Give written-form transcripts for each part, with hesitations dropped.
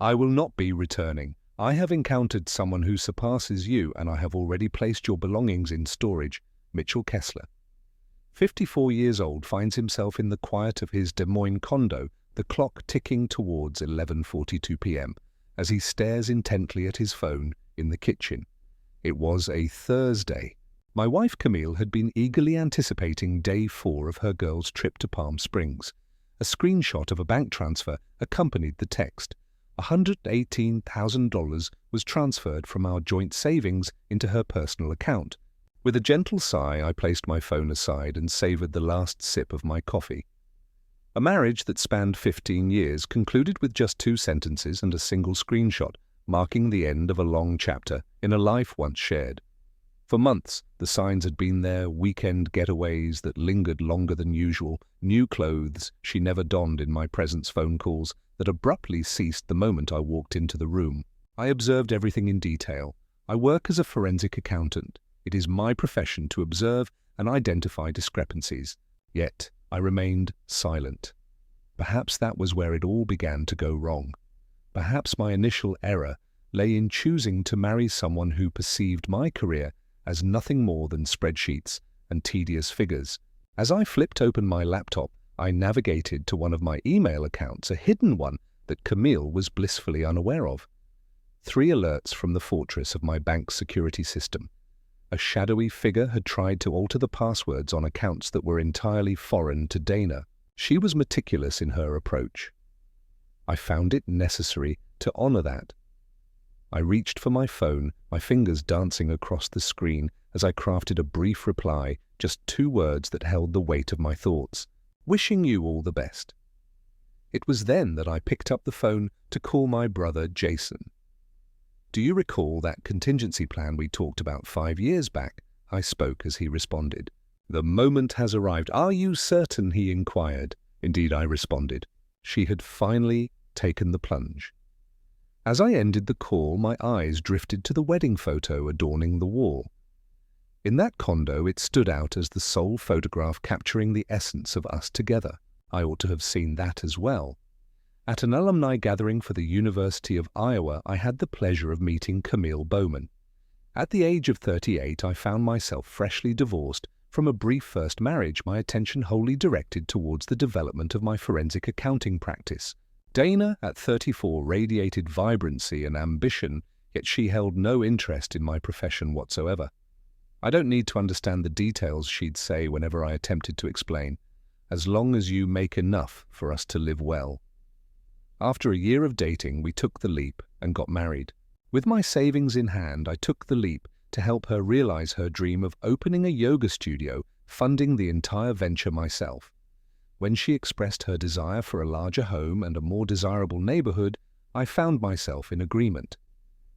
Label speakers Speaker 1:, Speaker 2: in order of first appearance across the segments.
Speaker 1: I will not be returning. I have encountered someone who surpasses you, and I have already placed your belongings in storage. Mitchell Kessler, 54 years old, finds himself in the quiet of his Des Moines condo, the clock ticking towards 11:42 p.m. as he stares intently at his phone in the kitchen. It was a Thursday. My wife Camille had been eagerly anticipating day 4 of her girls' trip to Palm Springs. A screenshot of a bank transfer accompanied the text. $118,000 was transferred from our joint savings into her personal account. With a gentle sigh, I placed my phone aside and savored the last sip of my coffee. A marriage that spanned 15 years concluded with just 2 sentences and a single screenshot, marking the end of a long chapter in a life once shared. For months, the signs had been there: weekend getaways that lingered longer than usual, new clothes she never donned in my presence, phone calls that abruptly ceased the moment I walked into the room. I observed everything in detail. I work as a forensic accountant. It is my profession to observe and identify discrepancies. Yet, I remained silent. Perhaps that was where it all began to go wrong. Perhaps my initial error lay in choosing to marry someone who perceived my career as nothing more than spreadsheets and tedious figures. As I flipped open my laptop, I navigated to one of my email accounts, a hidden one that Camille was blissfully unaware of. 3 alerts from the fortress of my bank's security system. A shadowy figure had tried to alter the passwords on accounts that were entirely foreign to Dana. She was meticulous in her approach. I found it necessary to honor that. I reached for my phone, my fingers dancing across the screen as I crafted a brief reply, just 2 words that held the weight of my thoughts. Wishing you all the best. It was then that I picked up the phone to call my brother Jason. Do you recall that contingency plan we talked about 5 years back? I spoke as he responded. The moment has arrived. Are you certain? He inquired. Indeed, I responded. She had finally taken the plunge. As I ended the call, my eyes drifted to the wedding photo adorning the wall. In that condo, it stood out as the sole photograph capturing the essence of us together. I ought to have seen that as well. At an alumni gathering for the University of Iowa, I had the pleasure of meeting Camille Bowman. At the age of 38, I found myself freshly divorced from a brief first marriage, my attention wholly directed towards the development of my forensic accounting practice. Dana, at 34, radiated vibrancy and ambition, yet she held no interest in my profession whatsoever. I don't need to understand the details, she'd say whenever I attempted to explain, as long as you make enough for us to live well. After a year of dating, we took the leap and got married. With my savings in hand, I took the leap to help her realize her dream of opening a yoga studio, funding the entire venture myself. When she expressed her desire for a larger home and a more desirable neighborhood, I found myself in agreement.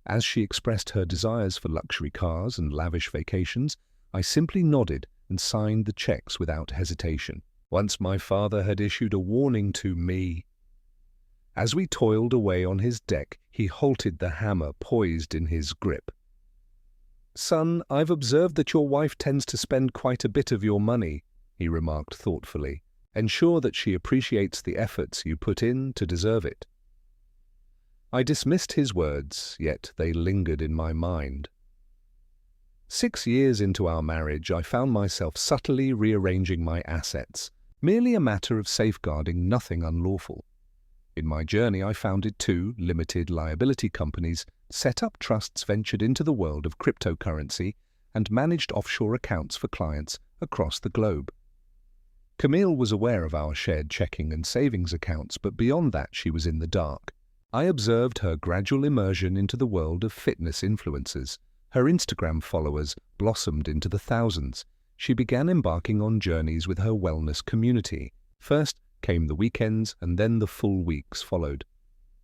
Speaker 1: As she expressed her desires for luxury cars and lavish vacations, I simply nodded and signed the checks without hesitation. Once my father had issued a warning to me. As we toiled away on his deck, he halted, the hammer poised in his grip. "Son, I've observed that your wife tends to spend quite a bit of your money," he remarked thoughtfully. "Ensure that she appreciates the efforts you put in to deserve it." I dismissed his words, yet they lingered in my mind. 6 years into our marriage, I found myself subtly rearranging my assets, merely a matter of safeguarding nothing unlawful. In my journey, I founded 2 limited liability companies, set up trusts, ventured into the world of cryptocurrency, and managed offshore accounts for clients across the globe. Camille was aware of our shared checking and savings accounts, but beyond that she was in the dark. I observed her gradual immersion into the world of fitness influencers. Her Instagram followers blossomed into the thousands. She began embarking on journeys with her wellness community. First came the weekends, and then the full weeks followed.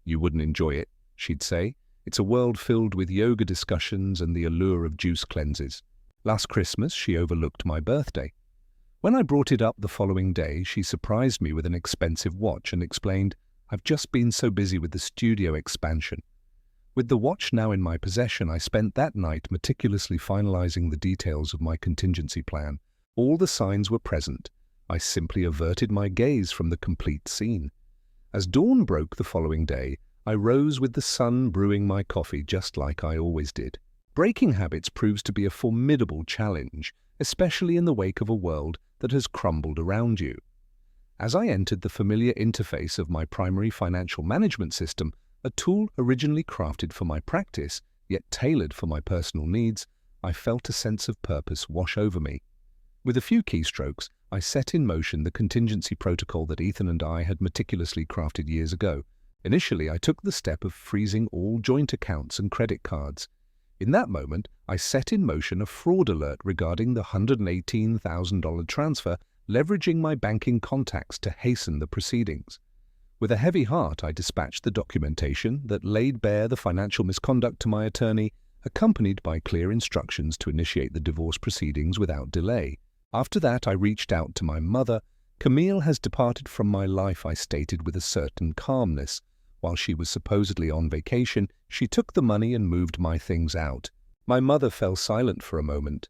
Speaker 1: "You wouldn't enjoy it," she'd say. "It's a world filled with yoga discussions and the allure of juice cleanses." Last Christmas, she overlooked my birthday. When I brought it up the following day, she surprised me with an expensive watch and explained, "I've just been so busy with the studio expansion." With the watch now in my possession, I spent that night meticulously finalizing the details of my contingency plan. All the signs were present. I simply averted my gaze from the complete scene. As dawn broke the following day, I rose with the sun brewing my coffee just like I always did. Breaking habits proves to be a formidable challenge, especially in the wake of a world that has crumbled around you. As I entered the familiar interface of my primary financial management system, a tool originally crafted for my practice, yet tailored for my personal needs, I felt a sense of purpose wash over me. With a few keystrokes, I set in motion the contingency protocol that Ethan and I had meticulously crafted years ago. Initially, I took the step of freezing all joint accounts and credit cards. In that moment, I set in motion a fraud alert regarding the $118,000 transfer, leveraging my banking contacts to hasten the proceedings. With a heavy heart, I dispatched the documentation that laid bare the financial misconduct to my attorney, accompanied by clear instructions to initiate the divorce proceedings without delay. After that, I reached out to my mother. Camille has departed from my life, I stated with a certain calmness. While she was supposedly on vacation, she took the money and moved my things out. My mother fell silent for a moment.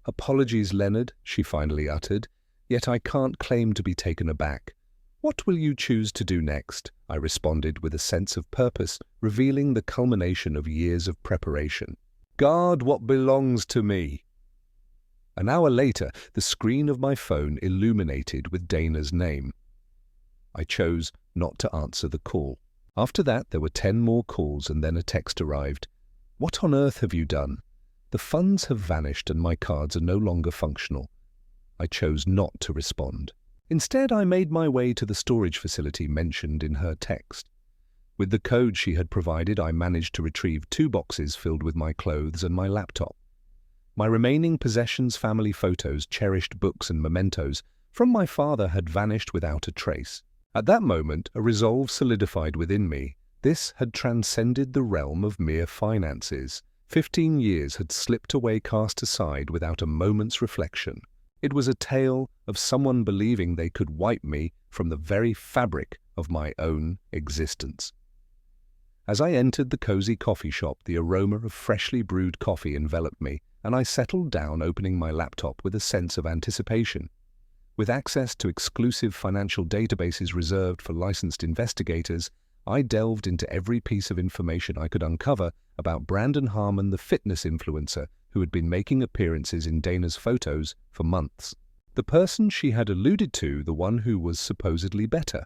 Speaker 1: "Apologies, Leonard," she finally uttered, "yet I can't claim to be taken aback." "What will you choose to do next?" I responded with a sense of purpose, revealing the culmination of years of preparation. "Guard what belongs to me." An hour later, the screen of my phone illuminated with Dana's name. I chose not to answer the call. After that, there were 10 more calls and then a text arrived. "What on earth have you done? The funds have vanished and my cards are no longer functional." I chose not to respond. Instead, I made my way to the storage facility mentioned in her text. With the code she had provided, I managed to retrieve 2 boxes filled with my clothes and my laptop. My remaining possessions, family photos, cherished books and mementos from my father had vanished without a trace. At that moment, a resolve solidified within me. This had transcended the realm of mere finances. 15 years had slipped away, cast aside without a moment's reflection. It was a tale of someone believing they could wipe me from the very fabric of my own existence. As I entered the cozy coffee shop, the aroma of freshly brewed coffee enveloped me, and I settled down, opening my laptop with a sense of anticipation. With access to exclusive financial databases reserved for licensed investigators, I delved into every piece of information I could uncover about Brandon Harmon, the fitness influencer who had been making appearances in Dana's photos for months. The person she had alluded to, the one who was supposedly better.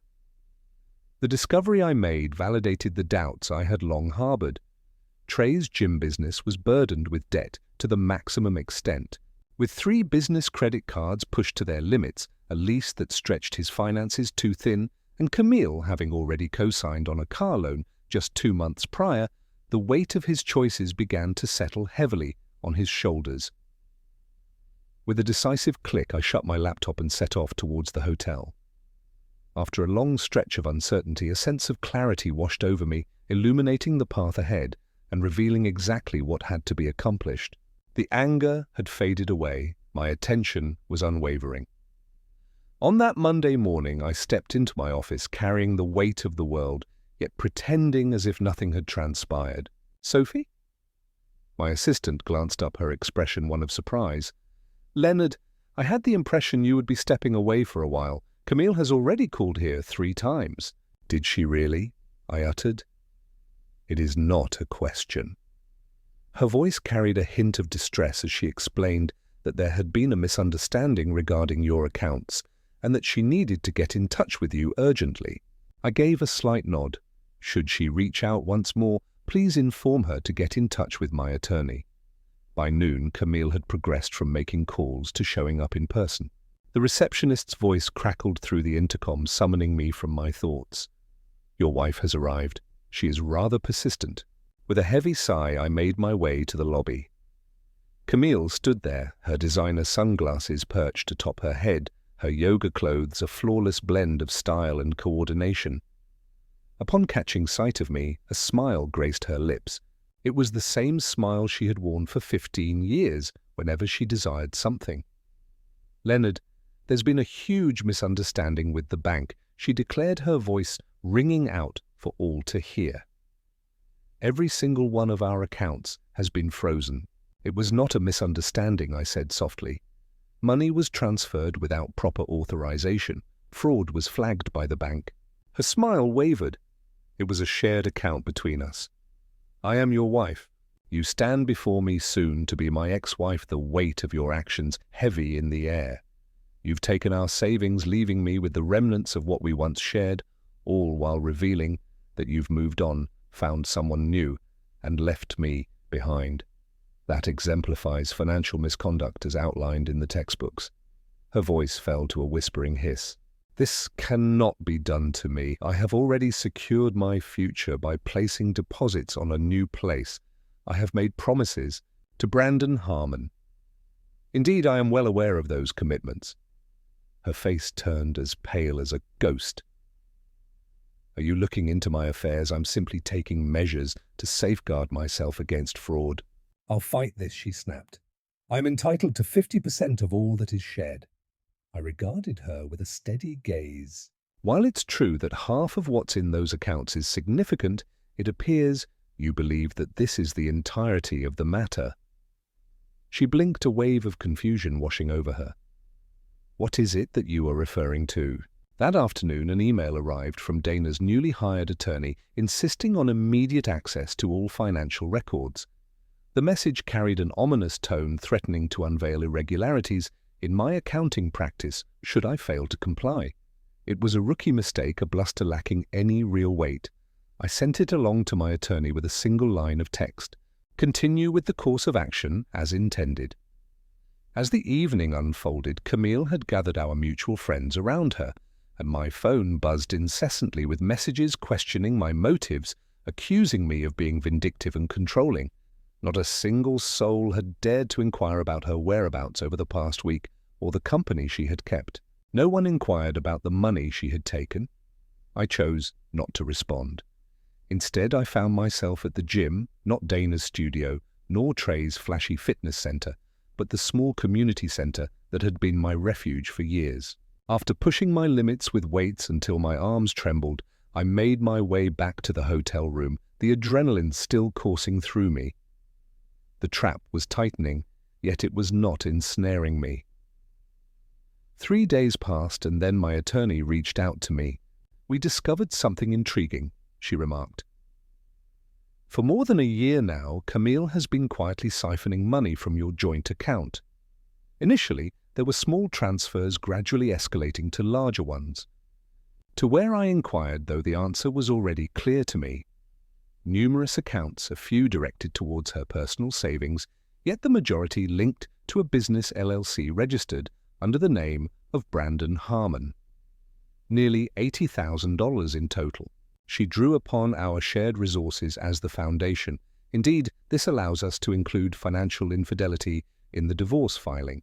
Speaker 1: The discovery I made validated the doubts I had long harbored. Trey's gym business was burdened with debt to the maximum extent. With 3 business credit cards pushed to their limits, a lease that stretched his finances too thin, and Camille having already co-signed on a car loan just 2 months prior, the weight of his choices began to settle heavily on his shoulders. With a decisive click, I shut my laptop and set off towards the hotel. After a long stretch of uncertainty, a sense of clarity washed over me, illuminating the path ahead and revealing exactly what had to be accomplished. The anger had faded away. My attention was unwavering. On that Monday morning, I stepped into my office carrying the weight of the world, yet pretending as if nothing had transpired. "Sophie?" My assistant glanced up, her expression one of surprise. "Leonard, I had the impression you would be stepping away for a while. Camille has already called here 3 times. "Did she really?" I uttered. "It is not a question." Her voice carried a hint of distress as she explained that there had been a misunderstanding regarding your accounts and that she needed to get in touch with you urgently. I gave a slight nod. Should she reach out once more, please inform her to get in touch with my attorney. By noon, Camille had progressed from making calls to showing up in person. The receptionist's voice crackled through the intercom, summoning me from my thoughts. "Your wife has arrived. She is rather persistent." With a heavy sigh, I made my way to the lobby. Camille stood there, her designer sunglasses perched atop her head, her yoga clothes a flawless blend of style and coordination. Upon catching sight of me, a smile graced her lips. It was the same smile she had worn for 15 years, whenever she desired something. "Leonard, there's been a huge misunderstanding with the bank," she declared, her voice ringing out for all to hear. "Every single one of our accounts has been frozen." "It was not a misunderstanding," I said softly. "Money was transferred without proper authorization. Fraud was flagged by the bank." Her smile wavered. It was a shared account between us. I am your wife. You stand before me soon to be my ex-wife, the weight of your actions heavy in the air. You've taken our savings, leaving me with the remnants of what we once shared, all while revealing that you've moved on, found someone new, and left me behind. That exemplifies financial misconduct as outlined in the textbooks. Her voice fell to a whispering hiss. This cannot be done to me. I have already secured my future by placing deposits on a new place. I have made promises to Brandon Harmon. Indeed, I am well aware of those commitments. Her face turned as pale as a ghost. Are you looking into my affairs? I'm simply taking measures to safeguard myself against fraud. I'll fight this, she snapped. I'm entitled to 50% of all that is shared. I regarded her with a steady gaze. While it's true that half of what's in those accounts is significant, it appears you believe that this is the entirety of the matter. She blinked, a wave of confusion washing over her. What is it that you are referring to? That afternoon, an email arrived from Dana's newly hired attorney insisting on immediate access to all financial records. The message carried an ominous tone, threatening to unveil irregularities in my accounting practice should I fail to comply. It was a rookie mistake, a bluster lacking any real weight. I sent it along to my attorney with a single line of text. Continue with the course of action as intended. As the evening unfolded, Camille had gathered our mutual friends around her, and my phone buzzed incessantly with messages questioning my motives, accusing me of being vindictive and controlling. Not a single soul had dared to inquire about her whereabouts over the past week or the company she had kept. No one inquired about the money she had taken. I chose not to respond. Instead, I found myself at the gym, not Dana's studio, nor Trey's flashy fitness center, but the small community center that had been my refuge for years. After pushing my limits with weights until my arms trembled, I made my way back to the hotel room, the adrenaline still coursing through me. The trap was tightening, yet it was not ensnaring me. 3 days passed, and then my attorney reached out to me. We discovered something intriguing, she remarked. For more than a year now, Camille has been quietly siphoning money from your joint account. Initially, there were small transfers, gradually escalating to larger ones. To where I inquired, though, the answer was already clear to me. Numerous accounts, a few directed towards her personal savings, yet the majority linked to a business LLC registered under the name of Brandon Harmon. Nearly $80,000 in total. She drew upon our shared resources as the foundation. Indeed, this allows us to include financial infidelity in the divorce filing.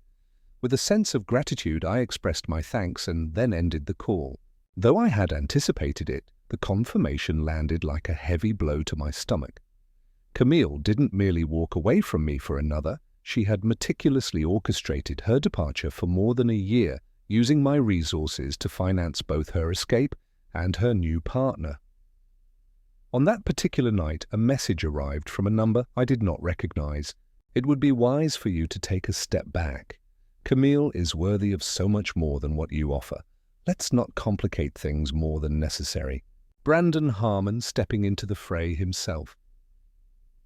Speaker 1: With a sense of gratitude, I expressed my thanks and then ended the call. Though I had anticipated it, the confirmation landed like a heavy blow to my stomach. Camille didn't merely walk away from me for another. She had meticulously orchestrated her departure for more than a year, using my resources to finance both her escape and her new partner. On that particular night, a message arrived from a number I did not recognize. It would be wise for you to take a step back. Camille is worthy of so much more than what you offer. Let's not complicate things more than necessary. Brandon Harmon stepping into the fray himself.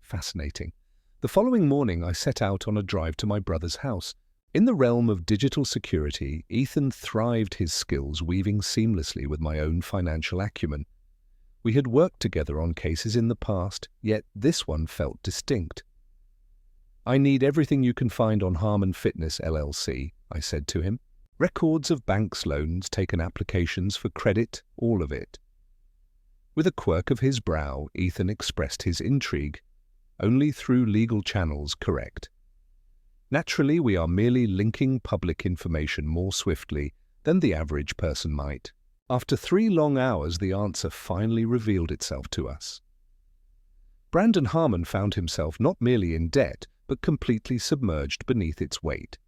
Speaker 1: Fascinating. The following morning, I set out on a drive to my brother's house. In the realm of digital security, Ethan thrived his skills weaving seamlessly with my own financial acumen. We had worked together on cases in the past, yet this one felt distinct. I need everything you can find on Harmon Fitness LLC, I said to him. Records of banks' loans, taken applications for credit, all of it. With a quirk of his brow, Ethan expressed his intrigue. Only through legal channels, correct. Naturally, we are merely linking public information more swiftly than the average person might. After 3 long hours, the answer finally revealed itself to us. Brandon Harmon found himself not merely in debt, but completely submerged beneath its weight.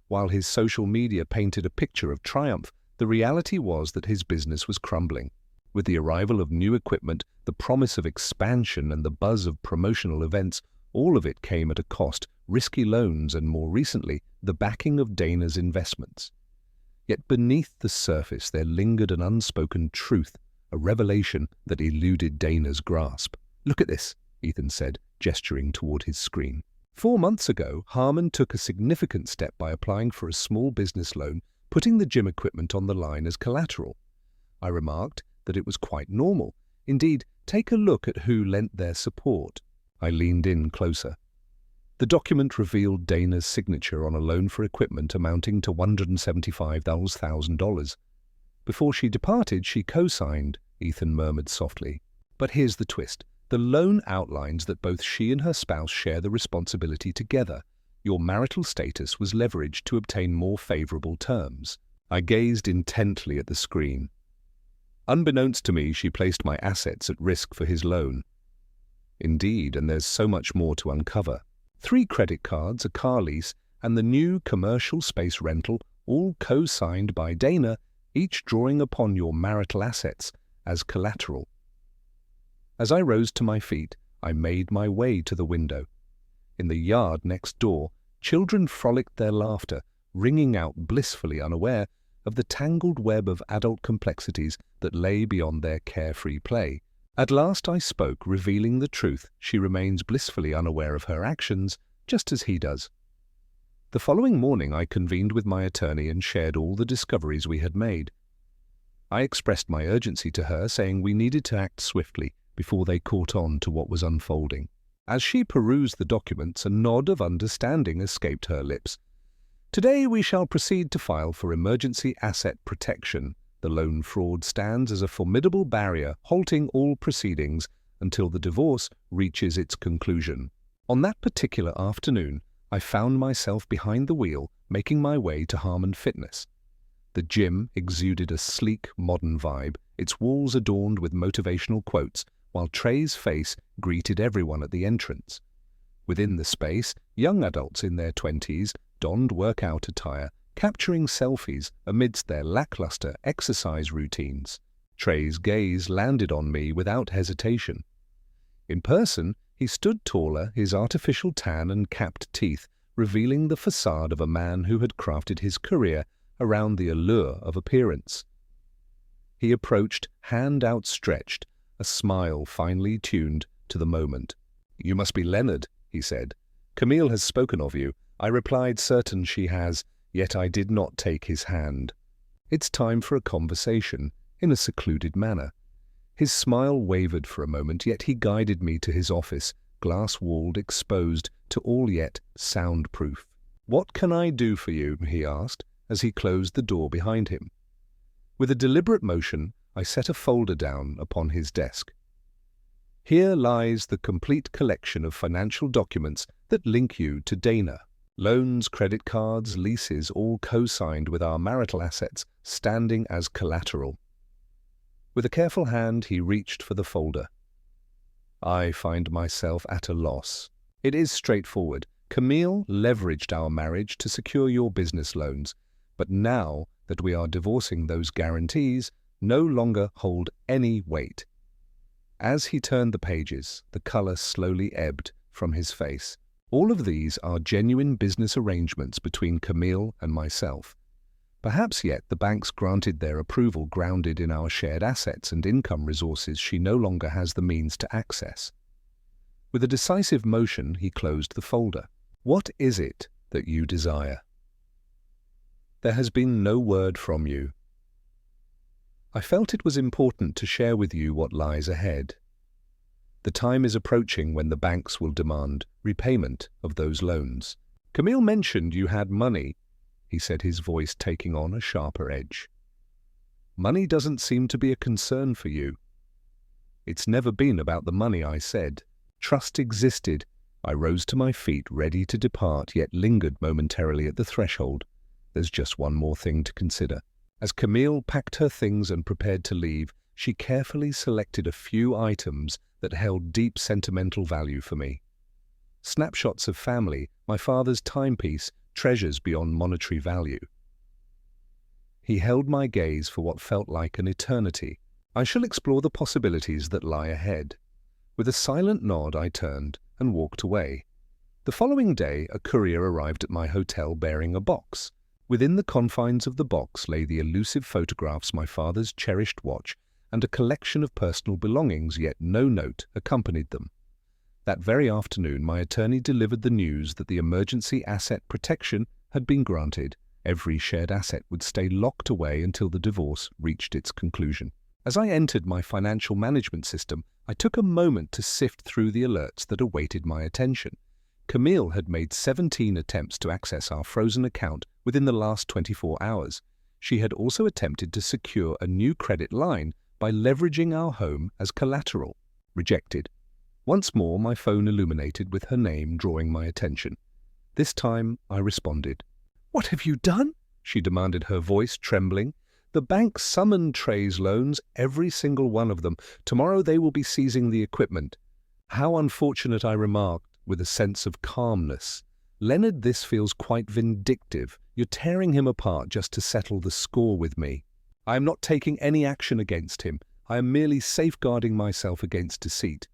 Speaker 1: While his social media painted a picture of triumph, the reality was that his business was crumbling. With the arrival of new equipment, the promise of expansion, and the buzz of promotional events, all of it came at a cost, risky loans, and more recently, the backing of Dana's investments. Yet beneath the surface there lingered an unspoken truth. a revelation that eluded Dana's grasp. "Look at this," Ethan said, gesturing toward his screen. 4 months ago, Harmon took a significant step by applying for a small business loan, putting the gym equipment on the line as collateral. I remarked that it was quite normal. Indeed, take a look at who lent their support. I leaned in closer. The document revealed Dana's signature on a loan for equipment amounting to $175,000. "Before she departed, she co-signed," Ethan murmured softly. "But here's the twist. The loan outlines that both she and her spouse share the responsibility together. Your marital status was leveraged to obtain more favorable terms." I gazed intently at the screen. "Unbeknownst to me, she placed my assets at risk for his loan." "Indeed, and there's so much more to uncover. 3 credit cards, a car lease, and the new commercial space rental, all co-signed by Dana, each drawing upon your marital assets as collateral." As I rose to my feet, I made my way to the window. In the yard next door, children frolicked their laughter, ringing out blissfully unaware of the tangled web of adult complexities that lay beyond their carefree play. At last I spoke, revealing the truth. She remains blissfully unaware of her actions, just as he does. The following morning I convened with my attorney and shared all the discoveries we had made. I expressed my urgency to her, saying we needed to act swiftly before they caught on to what was unfolding. As she perused the documents, a nod of understanding escaped her lips. "Today we shall proceed to file for emergency asset protection. The loan fraud stands as a formidable barrier, halting all proceedings until the divorce reaches its conclusion." On that particular afternoon, I found myself behind the wheel, making my way to Harmon Fitness. The gym exuded a sleek, modern vibe, its walls adorned with motivational quotes, while Trey's face greeted everyone at the entrance. Within the space, young adults in their 20s donned workout attire, capturing selfies amidst their lackluster exercise routines. Trey's gaze landed on me without hesitation. In person, he stood taller, his artificial tan and capped teeth revealing the facade of a man who had crafted his career around the allure of appearance. He approached, hand outstretched, a smile finely tuned to the moment. "You must be Leonard," he said. "Camille has spoken of you." I replied, certain she has, yet I did not take his hand. "It's time for a conversation," in a secluded manner. His smile wavered for a moment, yet he guided me to his office, glass-walled, exposed to all yet soundproof. "What can I do for you?" he asked, as he closed the door behind him. With a deliberate motion, I set a folder down upon his desk. "Here lies the complete collection of financial documents that link you to Dana. Loans, credit cards, leases, all co-signed with our marital assets, standing as collateral." With a careful hand, he reached for the folder. I find myself at a loss. It is straightforward. Camille leveraged our marriage to secure your business loans, but now that we are divorcing, those guarantees no longer hold any weight. As he turned the pages, the color slowly ebbed from his face. All of these are genuine business arrangements between Camille and myself. Perhaps yet the banks granted their approval grounded in our shared assets and income resources she no longer has the means to access. With a decisive motion, he closed the folder. "What is it that you desire?" "There has been no word from you. I felt it was important to share with you what lies ahead. The time is approaching when the banks will demand repayment of those loans. Camille mentioned you had money," he said, his voice taking on a sharper edge. "Money doesn't seem to be a concern for you." "It's never been about the money," I said. Trust existed. I rose to my feet, ready to depart, yet lingered momentarily at the threshold. There's just one more thing to consider. As Camille packed her things and prepared to leave, she carefully selected a few items that held deep sentimental value for me. Snapshots of family, my father's timepiece, treasures beyond monetary value. He held my gaze for what felt like an eternity. "I shall explore the possibilities that lie ahead." With a silent nod, I turned and walked away. The following day, a courier arrived at my hotel bearing a box. Within the confines of the box lay the elusive photographs, my father's cherished watch, and a collection of personal belongings, yet no note accompanied them. That very afternoon, my attorney delivered the news that the emergency asset protection had been granted. Every shared asset would stay locked away until the divorce reached its conclusion. As I entered my financial management system, I took a moment to sift through the alerts that awaited my attention. Camille had made 17 attempts to access our frozen account within the last 24 hours. She had also attempted to secure a new credit line by leveraging our home as collateral. Rejected. Once more, my phone illuminated with her name drawing my attention. This time, I responded. "What have you done?" she demanded, her voice trembling. "The bank summoned Trey's loans, every single one of them. Tomorrow they will be seizing the equipment." "How unfortunate," I remarked, with a sense of calmness. "Leonard, this feels quite vindictive. You're tearing him apart just to settle the score with me." "I am not taking any action against him. I am merely safeguarding myself against deceit.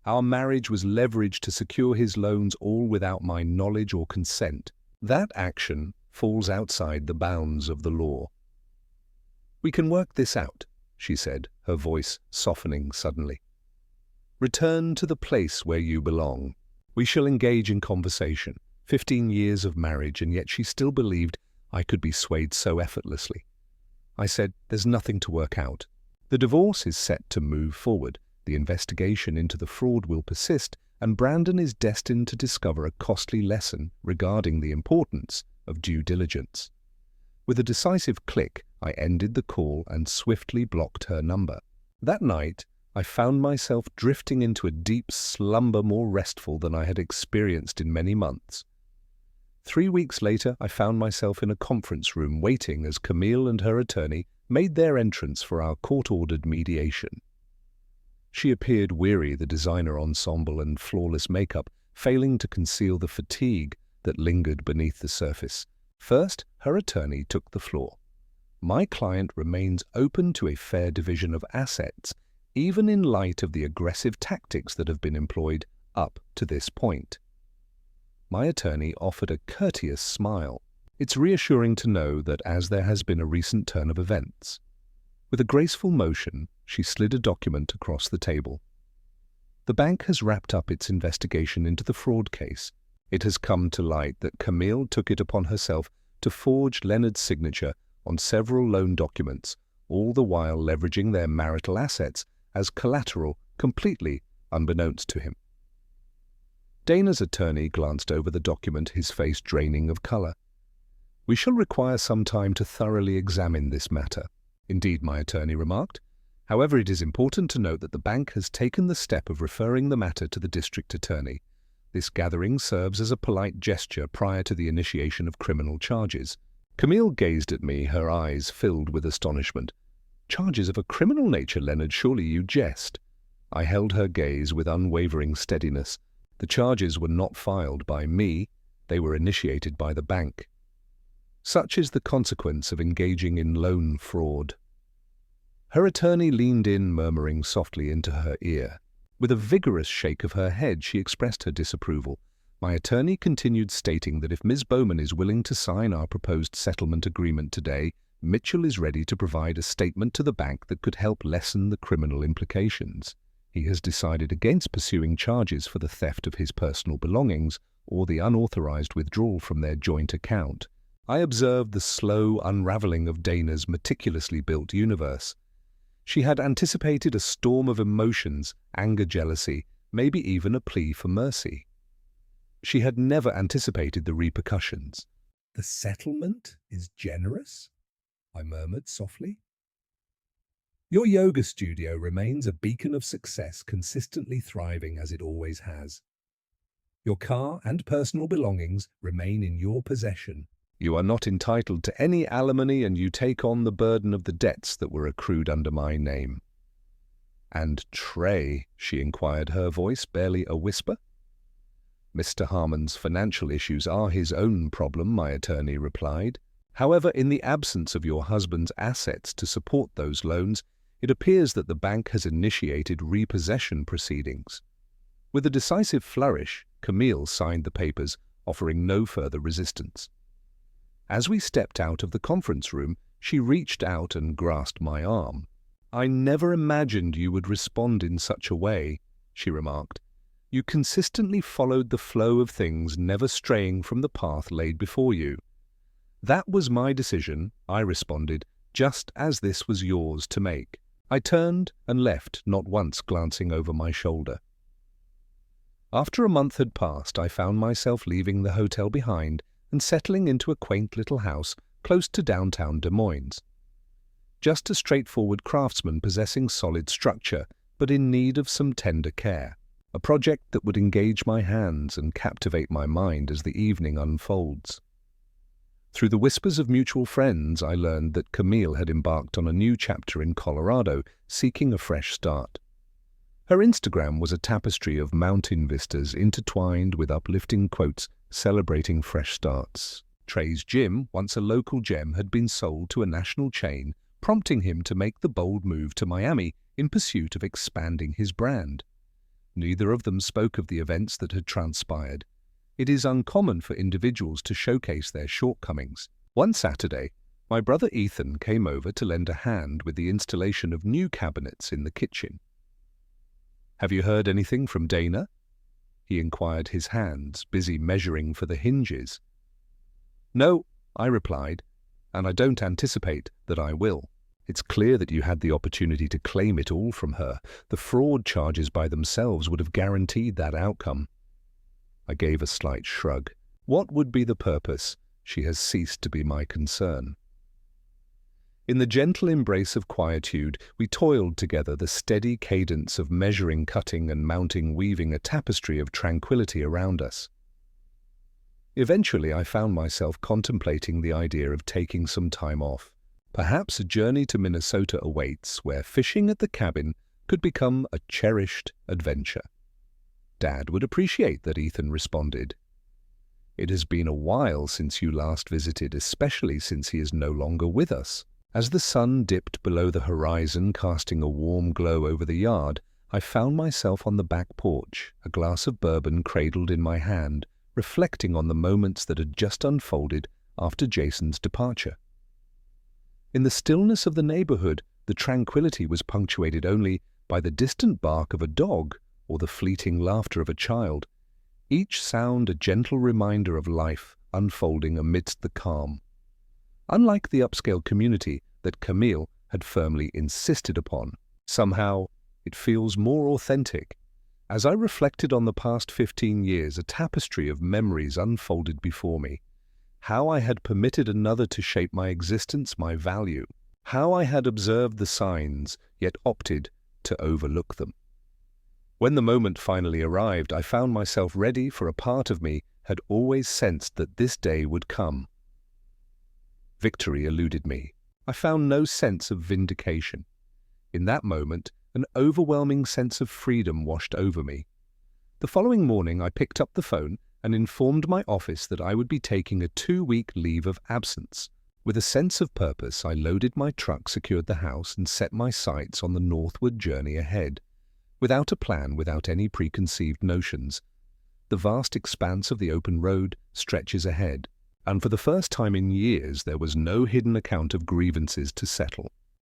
Speaker 1: Our marriage was leveraged to secure his loans, all without my knowledge or consent. That action falls outside the bounds of the law." "We can work this out," she said, her voice softening suddenly. "Return to the place where you belong. We shall engage in conversation." 15 years of marriage, and yet she still believed I could be swayed so effortlessly. I said, "There's nothing to work out. The divorce is set to move forward. The investigation into the fraud will persist, and Brandon is destined to discover a costly lesson regarding the importance of due diligence." With a decisive click, I ended the call and swiftly blocked her number. That night, I found myself drifting into a deep slumber more restful than I had experienced in many months. 3 weeks later, I found myself in a conference room waiting as Camille and her attorney made their entrance for our court-ordered mediation. She appeared weary, the designer ensemble and flawless makeup failing to conceal the fatigue that lingered beneath the surface. First, her attorney took the floor. "My client remains open to a fair division of assets, even in light of the aggressive tactics that have been employed up to this point." My attorney offered a courteous smile. "It's reassuring to know that as there has been a recent turn of events." With a graceful motion, she slid a document across the table. "The bank has wrapped up its investigation into the fraud case. It has come to light that Camille took it upon herself to forge Leonard's signature on several loan documents, all the while leveraging their marital assets as collateral completely unbeknownst to him." Dana's attorney glanced over the document, his face draining of color. "We shall require some time to thoroughly examine this matter." "Indeed," my attorney remarked. "However, it is important to note that the bank has taken the step of referring the matter to the district attorney. This gathering serves as a polite gesture prior to the initiation of criminal charges." Camille gazed at me, her eyes filled with astonishment. "Charges of a criminal nature, Leonard? Surely you jest." I held her gaze with unwavering steadiness. "The charges were not filed by me. They were initiated by the bank. Such is the consequence of engaging in loan fraud." Her attorney leaned in, murmuring softly into her ear. With a vigorous shake of her head, she expressed her disapproval. My attorney continued, stating that if Ms. Bowman is willing to sign our proposed settlement agreement today, Mitchell is ready to provide a statement to the bank that could help lessen the criminal implications. He has decided against pursuing charges for the theft of his personal belongings or the unauthorized withdrawal from their joint account. I observed the slow unraveling of Dana's meticulously built universe. She had anticipated a storm of emotions, anger, jealousy, maybe even a plea for mercy. She had never anticipated the repercussions. "The settlement is generous?" I murmured softly. "Your yoga studio remains a beacon of success, consistently thriving as it always has. Your car and personal belongings remain in your possession. You are not entitled to any alimony, and you take on the burden of the debts that were accrued under my name." "And Trey?" she inquired, her voice barely a whisper. "Mr. Harmon's financial issues are his own problem," my attorney replied. "However, in the absence of your husband's assets to support those loans, it appears that the bank has initiated repossession proceedings." With a decisive flourish, Camille signed the papers, offering no further resistance. As we stepped out of the conference room, she reached out and grasped my arm. "I never imagined you would respond in such a way," she remarked. "You consistently followed the flow of things, never straying from the path laid before you." "That was my decision," I responded, "just as this was yours to make." I turned and left, not once glancing over my shoulder. After a month had passed, I found myself leaving the hotel behind and settling into a quaint little house close to downtown Des Moines. Just a straightforward craftsman possessing solid structure, but in need of some tender care. A project that would engage my hands and captivate my mind as the evening unfolds. Through the whispers of mutual friends, I learned that Camille had embarked on a new chapter in Colorado, seeking a fresh start. Her Instagram was a tapestry of mountain vistas intertwined with uplifting quotes celebrating fresh starts. Trey's gym, once a local gem, had been sold to a national chain, prompting him to make the bold move to Miami in pursuit of expanding his brand. Neither of them spoke of the events that had transpired. It is uncommon for individuals to showcase their shortcomings. One Saturday, my brother Ethan came over to lend a hand with the installation of new cabinets in the kitchen. "Have you heard anything from Dana?" he inquired, his hands busy measuring for the hinges. "No," I replied, "and I don't anticipate that I will. It's clear that you had the opportunity to claim it all from her. The fraud charges by themselves would have guaranteed that outcome." I gave a slight shrug. What would be the purpose? She has ceased to be my concern. In the gentle embrace of quietude, we toiled together, the steady cadence of measuring, cutting, and mounting, weaving a tapestry of tranquility around us. Eventually, I found myself contemplating the idea of taking some time off. Perhaps a journey to Minnesota awaits, where fishing at the cabin could become a cherished adventure. "Dad would appreciate that," Ethan responded. "It has been a while since you last visited, especially since he is no longer with us." As the sun dipped below the horizon, casting a warm glow over the yard, I found myself on the back porch, a glass of bourbon cradled in my hand, reflecting on the moments that had just unfolded after Jason's departure. In the stillness of the neighborhood, the tranquility was punctuated only by the distant bark of a dog or the fleeting laughter of a child, each sound a gentle reminder of life unfolding amidst the calm. Unlike the upscale community that Camille had firmly insisted upon, somehow it feels more authentic. As I reflected on the past 15 years, a tapestry of memories unfolded before me. How I had permitted another to shape my existence, my value. How I had observed the signs, yet opted to overlook them. When the moment finally arrived, I found myself ready, for a part of me had always sensed that this day would come. Victory eluded me. I found no sense of vindication. In that moment, an overwhelming sense of freedom washed over me. The following morning, I picked up the phone and informed my office that I would be taking a 2-week leave of absence. With a sense of purpose, I loaded my truck, secured the house, and set my sights on the northward journey ahead. Without a plan, without any preconceived notions, the vast expanse of the open road stretches ahead, and for the first time in years there was no hidden account of grievances to settle.